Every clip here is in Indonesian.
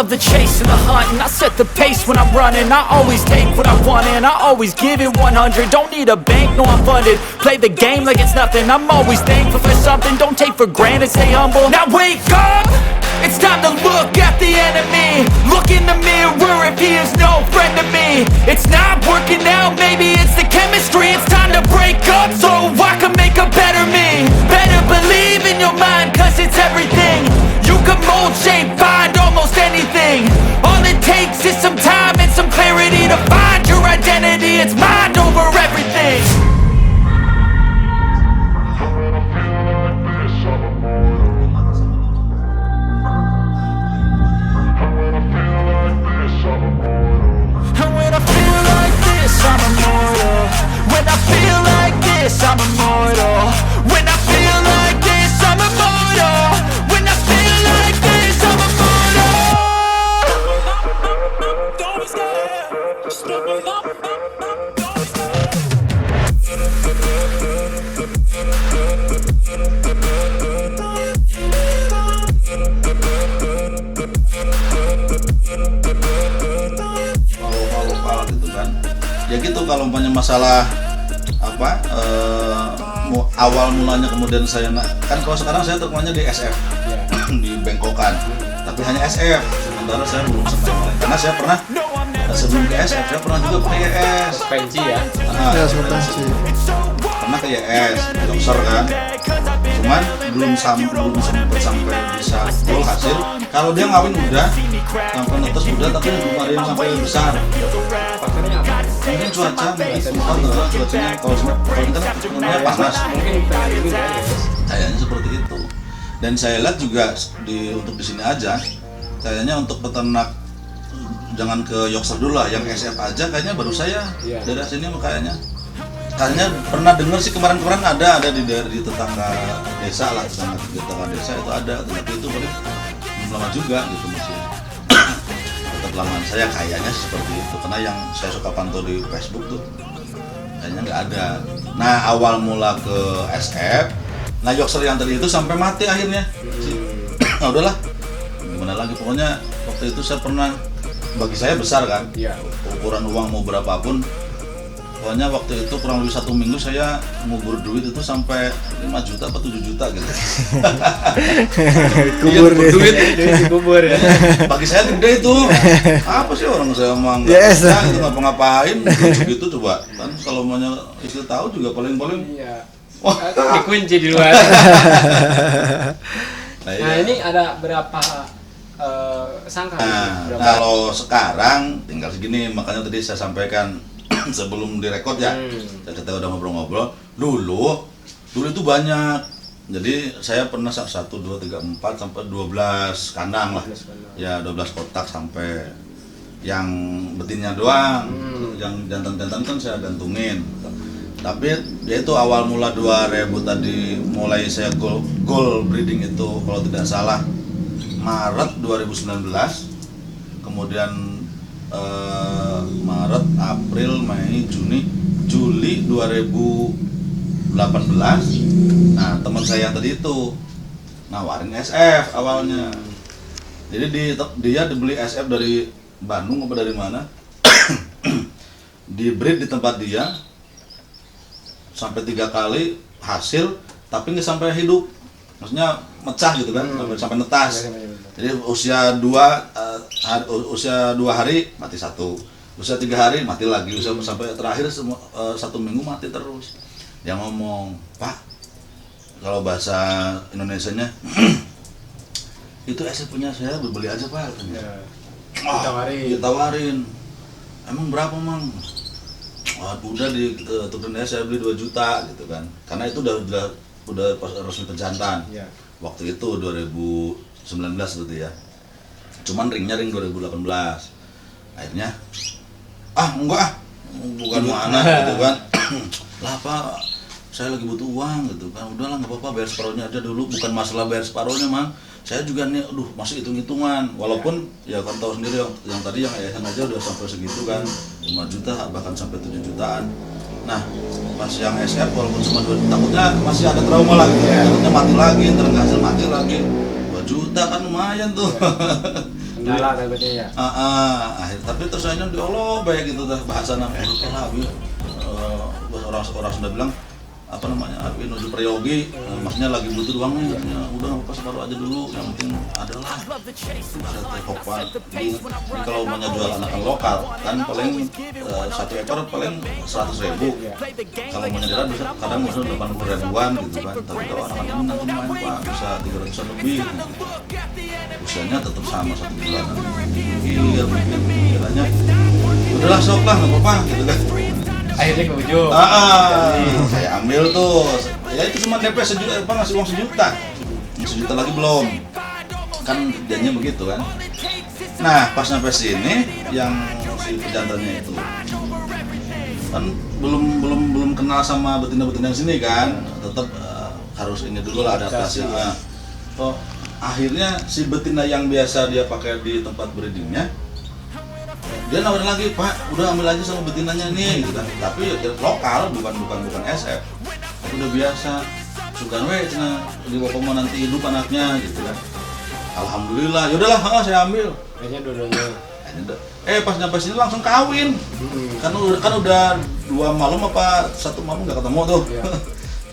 love the chase and the hunt, and I set the pace when I'm running. I always take what I want and I always give it 100. Don't need a bank, no I'm funded. Play the game like it's nothing. I'm always thankful for something. Don't take for granted, stay humble. Now wake up! It's time to look at the enemy. Look in the mirror if he is no friend to me. It's not working out, maybe it's the chemistry. It's time to break up so I can make a better me. Better believe in your mind, cause it's everything. You can mold, shape, find almost anything. All it takes is some time and some clarity to find your identity. It's mind over everything. I'm immortal. When I feel like this, I'm immortal. When I feel like this, I'm immortal. When I feel like this, I'm immortal. Don't stop. Ya gitu, kalau umpamanya masalah apa awal mulanya kemudian saya kan kalau sekarang saya terkenalnya di SF di Bengkokan, tapi hanya SF, sementara saya belum sempat karena saya pernah sebelum ke SF saya pernah juga pakai YS pensi ya. Pernah ke YS dokter kan, cuman belum sempat sampai bisa full hasil. Kalau dia ngawin udah sampai netes udah, tapi belum ada yang sampai besar. Mungkin cuacanya kalau kan panas, kayaknya seperti itu. Dan saya lihat juga untuk di sini aja, kayaknya untuk peternak jangan ke Yorkshire dulu lah, yang SF aja kayaknya baru saya dari sini kayaknya pernah dengar sih kemarin ada di tetangga desa lah, tetangga desa itu ada, tapi itu paling belum lama juga gitu masih. Laman saya kayaknya seperti itu, karena yang saya suka pantau di Facebook tuh kayaknya nggak ada. Nah awal mula ke SF, nah Yorkshire yang tadi itu sampai mati akhirnya. Nah udahlah, gimana lagi, pokoknya waktu itu saya pernah, bagi saya besar kan, ukuran uang mau berapapun, pokoknya waktu itu kurang lebih 1 minggu saya ngubur duit itu sampai 5 juta atau 7 juta gitu. Kubur duit dikubur ya. Bagi saya gede itu. Apa sih orang saya emang nggak bisa gitu ngapa-ngapain gitu coba. Kan kalau maunya istri tahu juga paling-paling. Iya. Wah, dikunci di luar. Nah ini ada berapa sangka? Nah, kalau sekarang tinggal segini, makanya tadi saya sampaikan sebelum direkod ya, kita udah ngobrol-ngobrol. Dulu itu banyak. Jadi saya pernah 1, 2, 3, 4 sampai 12 kandang lah. Ya 12 kotak sampai yang betinnya doang. Yang jantan-jantan kan saya gantungin. Tapi ya itu awal mula 2000 tadi mulai saya goal breeding itu kalau tidak salah Maret 2019. Kemudian Maret, April, Mei, Juni, Juli 2018. Nah teman saya yang tadi itu nawarin SF awalnya. Jadi dia dibeli SF dari Bandung apa dari mana, di breed di tempat dia sampai 3 kali hasil, tapi nggak sampai hidup, maksudnya mecah gitu kan, sampai netas. Jadi usia 2 hari mati 1, usia 3 hari mati lagi, usia sampai terakhir 1 minggu mati terus. Dia ngomong, Pak, kalau bahasa Indonesianya itu SF punya saya, beli aja Pak. Ditawarin. Emang berapa Mang? Udah di Tukernaya saya beli 2 juta gitu kan, karena itu udah resmi pejantan. Waktu itu 2019 gitu ya. Cuman ringnya ring 2018. Akhirnya enggak bukan mana gitu kan. Lah Pak, saya lagi butuh uang gitu kan. Udahlah nggak apa-apa, bayar separuhnya aja dulu. Bukan masalah bayar separuhnya Mang, saya juga nih masih hitung-hitungan. Walaupun ya kan tahu sendiri yang tadi yang yayasan aja udah sampai segitu kan, 5 juta bahkan sampai 7 jutaan. Nah pas yang SF walaupun cuma 2, takutnya masih ada trauma lagi, takutnya mati lagi, ntar nggak hasil mati lagi. 2 juta kan lumayan tuh. Kendala takutnya ya. Tapi terus akhirnya diolo baik gitu dah bahasa nama orang sudah bilang apa namanya menuju peryogi, maksudnya lagi butuh uang nih, ya udah apa separuh aja dulu, yang penting adalah terkopat. Jadi kalau mau jual anakan lokal kan paling 1 ekor paling 100.000. Kalau mau nyerah bisa kadang bisa 80 ribuan gitu kan. Tapi kalau anakan ini nanti main Pak bisa 300-an lebih. Gitu. Usianya tetap sama 1 bulan. Iya mungkin kiranya udahlah sok lah nggak apa-apa gitu kan. Akhirnya ke ujung. Saya ambil tuh. Ya itu cuma DP sejuta, apa ngasih uang sejuta lagi belum. Kan dianya begitu kan. Nah pas sampai sini yang si pejantannya itu kan belum kenal sama betina-betina yang sini kan. Tetap harus ini dulu lah adaptasinya. Oh akhirnya si betina yang biasa dia pakai di tempat breedingnya dia nawarin lagi, Pak, udah ambil aja sama betinanya nih, gitu kan. Tapi ya lokal, bukan SF. Udah biasa, suka cina di Wokomo nanti hidup anaknya, gitu kan. Alhamdulillah, yaudahlah, saya ambil. Kayaknya dua-duanya. Pas nyampe sini langsung kawin. Kan udah 2 malam apa 1 malam nggak ketemu tuh. Ya.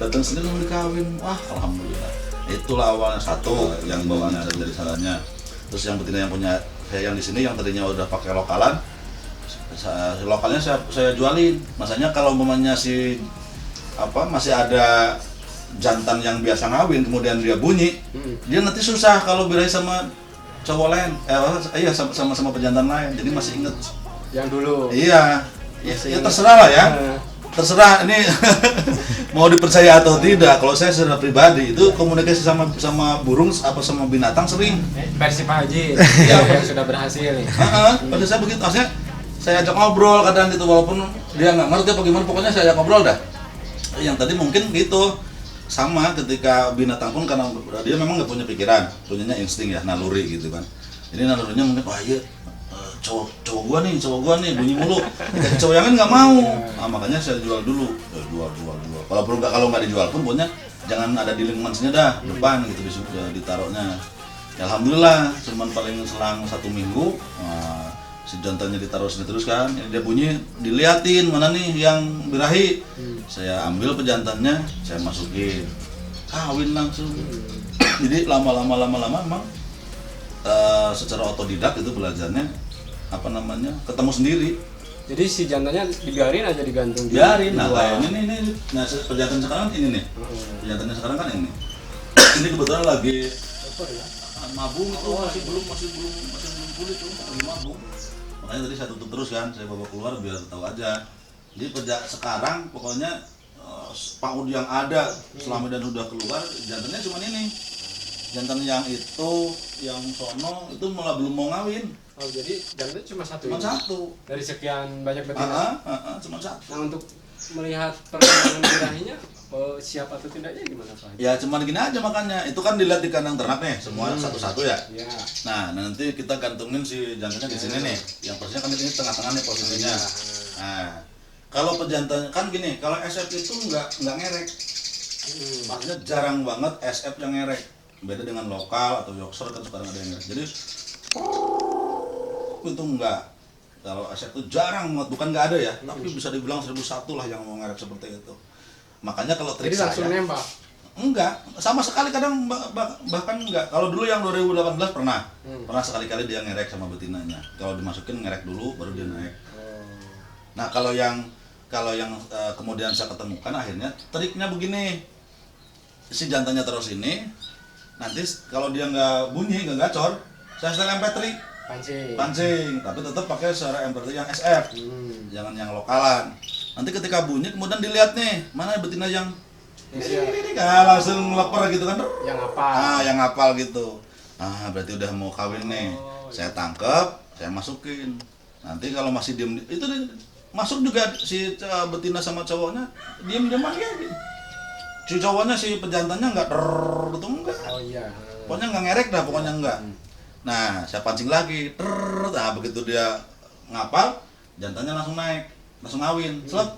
Datang sini langsung dikawin, wah alhamdulillah. Itulah awalnya satu yang bawaannya dari salahnya. Terus yang betina yang punya saya yang di sini yang tadinya udah pakai lokalan, lokalnya saya jualin. Masanya kalau umpamanya masih ada jantan yang biasa ngawin kemudian dia bunyi, dia nanti susah kalau birahi sama cowok lain, sama pejantan lain. Jadi masih inget yang dulu. Iya, ya terserah lah ya. Terserah ini mau dipercaya atau tidak. Kalau saya secara pribadi itu komunikasi sama burung apa sama binatang sering. Versi Pak Haji yang sudah berhasil nih. Pada saya begitu, maksudnya saya ajak ngobrol kadang gitu walaupun dia nggak ngerti apa gimana, pokoknya saya ajak ngobrol dah. Yang tadi mungkin gitu sama ketika binatang pun karena dia memang nggak punya pikiran, punyanya insting ya, naluri gitu kan. Jadi nalurinya mungkin iya cowok gua nih bunyi mulu. Jadi cowok yang lain nggak mau. Nah, makanya saya jual dulu. Jual. Kalau nggak dijual pun pokoknya jangan ada di lingkungannya dah depan gitu ditaruhnya. Ya, alhamdulillah cuman paling selang 1 minggu si jantannya ditaruh sini terus kan. Dia bunyi diliatin mana nih yang birahi. Saya ambil pejantannya, saya masukin. Kawin langsung. Jadi lama-lama emang secara otodidak itu belajarnya ketemu sendiri. Jadi si jantannya dibiarin aja digantung. Biarin. Nah, kayak ini. Nah, pejantan sekarang ini nih. Pejantannya sekarang kan ini. Ini kebetulan lagi mabung itu masih belum pulih tuh, lagi mabung. Makanya tadi saya tutup terus kan, saya bawa keluar biar tahu aja. Jadi sekarang pokoknya paud yang ada selama dan sudah keluar jantannya cuma ini. Jantan yang itu, yang sono itu malah belum mau ngawin. Oh jadi jantan cuma satu. Cuma satu. Dari sekian banyak betina. Cuma satu. Nah untuk melihat perkembangan birahinya, siap atau tidaknya gimana Pak? Ya cuma gini aja makanya. Itu kan dilihat di kandang ternak nih, semua satu-satu ya. Ya. Nah nanti kita gantungin si jantannya di sini nih. Yang persisnya kan di sini tengah-tengah nih posisinya. Nah kalau pejantan kan gini, kalau SF itu nggak ngerek. Maksudnya jarang banget SF yang ngerek. Beda dengan lokal atau Yorkshire kan sekarang ada yang ngerek. Jadi itu enggak. Kalau SF itu jarang banget, bukan nggak ada ya, tapi bisa dibilang 1001 lah yang mau ngerek seperti itu. Makanya kalau trik jadi langsung saya nembak? enggak, sama sekali kadang bahkan enggak. Kalau dulu yang 2018 pernah sekali-kali dia ngerek sama betinanya. Kalau dimasukin ngerek dulu baru dia naik. Nah kalau yang kemudian saya ketemukan akhirnya triknya begini, si jantannya terus ini, nanti kalau dia nggak bunyi nggak gacor, saya setel MP3 pancing, tapi tetap pakai suara MP3 yang SF, jangan yang lokalan. Nanti ketika bunyi kemudian dilihat nih mana betina yang ini langsung leper gitu kan, yang hafal. Yang hafal gitu. Berarti udah mau kawin nih. Saya tangkep, saya masukin. Nanti kalau masih diem itu masuk juga si betina sama cowoknya diem-diem aja gitu. Si cowoknya si pejantannya nggak gitu enggak. Oh iya. Pokoknya nggak ngerek dah, pokoknya enggak. Nah, saya pancing lagi. Nah, begitu dia ngapal, jantannya langsung naik, langsung ngawin. Selep.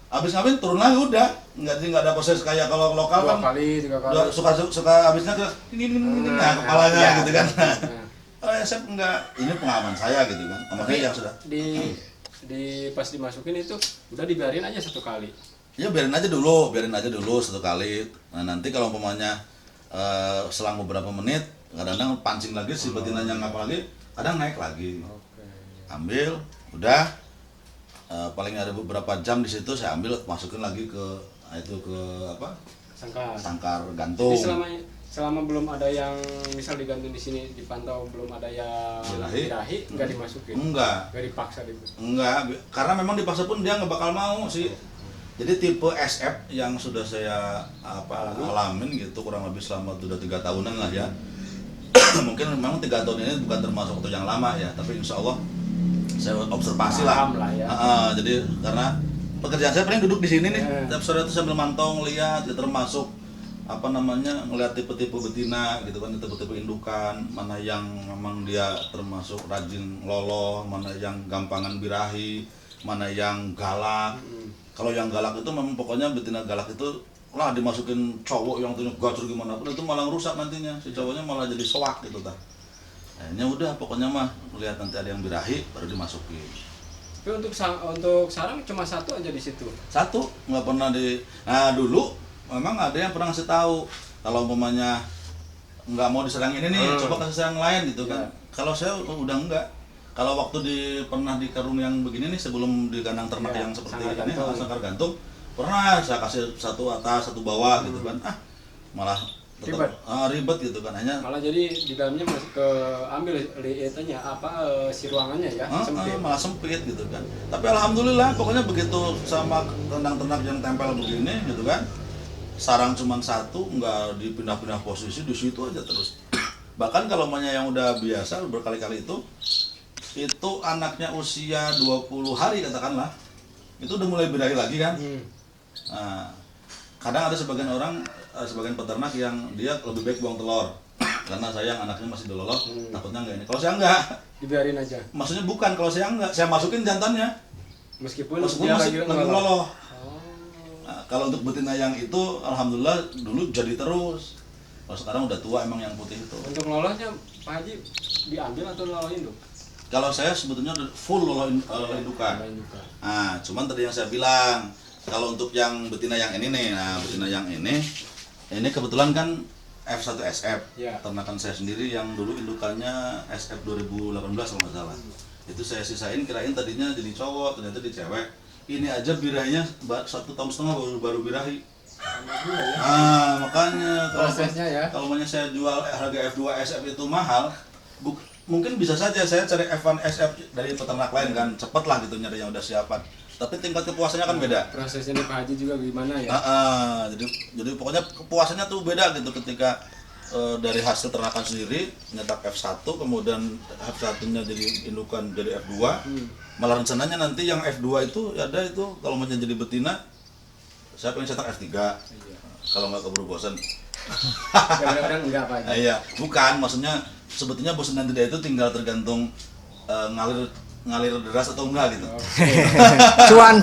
Habis ngawin turun lagi udah. Nggak ada proses kayak kalau lokal kan. 2 kali, 3 kali. Suka habisnya ke ini nah kepalanya gitu kan. SF enggak, ini pengalaman saya gitu kan. Makanya yang sudah di pas dimasukin itu udah dibiarin aja 1 kali. ya biarin aja dulu 1 kali. Nah nanti kalau umpamanya selang beberapa menit kadang-kadang pancing lagi si betinanya ngapa lagi, kadang naik lagi. Ambil, udah paling ada beberapa jam di situ saya ambil masukin lagi ke apa? Sangkar gantung. Jadi selama belum ada yang misal digantung di sini dipantau belum ada yang birahi nggak dimasukin. Nggak dipaksa gitu. Enggak, karena memang dipaksa pun dia nggak bakal mau sih. Jadi tipe SF yang sudah saya alamin gitu kurang lebih selama sudah 3 tahunan lah ya. Mungkin memang 3 tahun ini bukan termasuk waktu yang lama ya, tapi insya Allah saya observasi lah ya. Jadi karena pekerjaan saya paling duduk di sini nih, tiap sore itu sambil mantau lihat, ya, termasuk ngelihat tipe-tipe betina gitu kan, tipe-tipe indukan, mana yang memang dia termasuk rajin loloh, mana yang gampangan birahi, mana yang galak. Kalau yang galak itu memang pokoknya betina galak itu lah dimasukin cowok yang tuh gacor gimana pun itu malah rusak nantinya, si cowoknya malah jadi soak gitu tah. Akhirnya udah pokoknya mah lihat nanti ada yang birahi baru dimasukin. Tapi untuk sarang cuma 1 aja di situ. 1, nggak pernah Nah dulu memang ada yang pernah ngasih tahu kalau umpamanya nggak mau diserang ini nih, coba kasih serang lain gitu kan. Kalau saya udah enggak. Kalau waktu pernah di karung yang begini nih sebelum di kandang ternak yang seperti ini, sangkar gantung, pernah saya kasih 1 atas 1 bawah gitu kan. Malah tetap ribet gitu kan, hanya malah jadi di dalamnya masih ambil lihatnya si ruangannya ya malah sempit gitu kan. Tapi alhamdulillah pokoknya begitu sama kandang ternak yang tempel begini gitu kan, sarang cuma 1, nggak dipindah-pindah posisi di situ aja terus. Bahkan kalau yang udah biasa berkali-kali itu anaknya usia 20 hari katakanlah, itu udah mulai birahi lagi kan. Nah, kadang ada sebagian peternak yang dia lebih baik buang telur karena sayang anaknya masih dololok, takutnya enggak ini. Kalau saya enggak, dibiarin aja. Maksudnya bukan, kalau saya enggak, saya masukin jantannya meskipun dia masih lagi loloh. Nah, kalau untuk betina yang itu alhamdulillah dulu jadi terus. Kalau sekarang udah tua emang yang putih itu. Untuk lolahnya Pak Haji diambil atau loloh induk? Kalau saya sebetulnya full loloh indukan. Nah, cuman tadi yang saya bilang, kalau untuk yang betina yang ini nih, betina yang ini kebetulan kan F1 SF, ternakan saya sendiri yang dulu indukannya SF 2018 kalau nggak salah. Itu saya sisain, kirain tadinya jadi cowok, ternyata di cewek. Ini aja birahinya 1,5 tahun baru birahi. Makanya prosesnya ya. Kalau saya jual harga F2 SF itu mahal, mungkin bisa saja saya cari F1 SF dari peternak lain kan, cepet lah gitu nyari yang udah siapan. Tapi tingkat kepuasannya kan beda. Prosesnya nih Pak Haji juga gimana ya? Jadi pokoknya kepuasannya tuh beda gitu ketika dari hasil ternakan sendiri nyetak F1, kemudian F1-nya jadi indukan jadi F2. Malah rencananya nanti yang F2 itu ada itu kalau mau jadi betina saya pengen cetak F3. Kalau nggak keburu bosan. Kadang-kadang enggak Pak Haji. Iya, bukan, maksudnya sebetulnya bosan dan tidak itu tinggal tergantung ngalir deras atau enggak gitu. Cuan.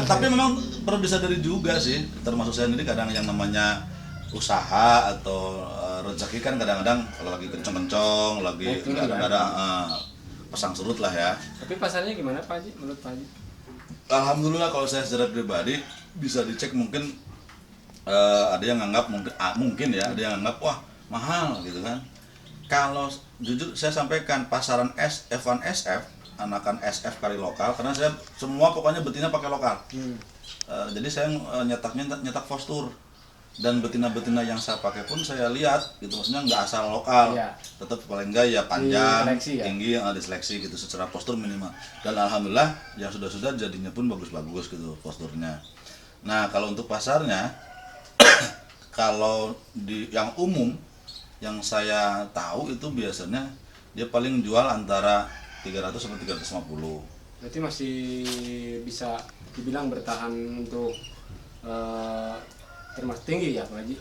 Tapi memang perlu disadari juga sih, termasuk saya sendiri kadang yang namanya usaha atau rezeki kan kadang-kadang kalau lagi kenceng-kenceng, lagi nggak ada pasang surut lah ya. Tapi pasarnya gimana Pak Haji menurut Pak Haji? Alhamdulillah kalau saya secara pribadi bisa dicek, mungkin ada yang nganggap mungkin ya, ada yang nganggap wah mahal gitu kan. Kalau jujur saya sampaikan pasaran F1 SF, anakan SF kali lokal, karena saya semua pokoknya betina pakai lokal. Jadi saya nyetak postur, dan betina-betina yang saya pakai pun saya lihat gitu, maksudnya nggak asal lokal, tetap paling enggak ya panjang, tinggi, diseleksi gitu secara postur minimal. Dan alhamdulillah yang sudah jadinya pun bagus-bagus gitu posturnya. Nah kalau untuk pasarnya, kalau di yang umum yang saya tahu itu biasanya dia paling jual antara 300 sampai 350. Berarti masih bisa dibilang bertahan untuk termasuk tinggi ya Pak Haji?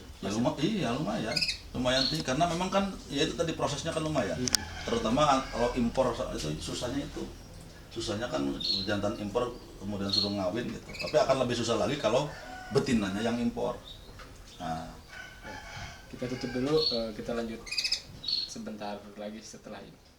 Ya lumayan tinggi karena memang kan ya itu tadi prosesnya kan lumayan. Terutama kalau impor itu susahnya kan jantan impor kemudian suruh ngawin gitu. Tapi akan lebih susah lagi kalau betinanya yang impor. Nah, kita tutup dulu, kita lanjut. sebentar lagi setelah ini.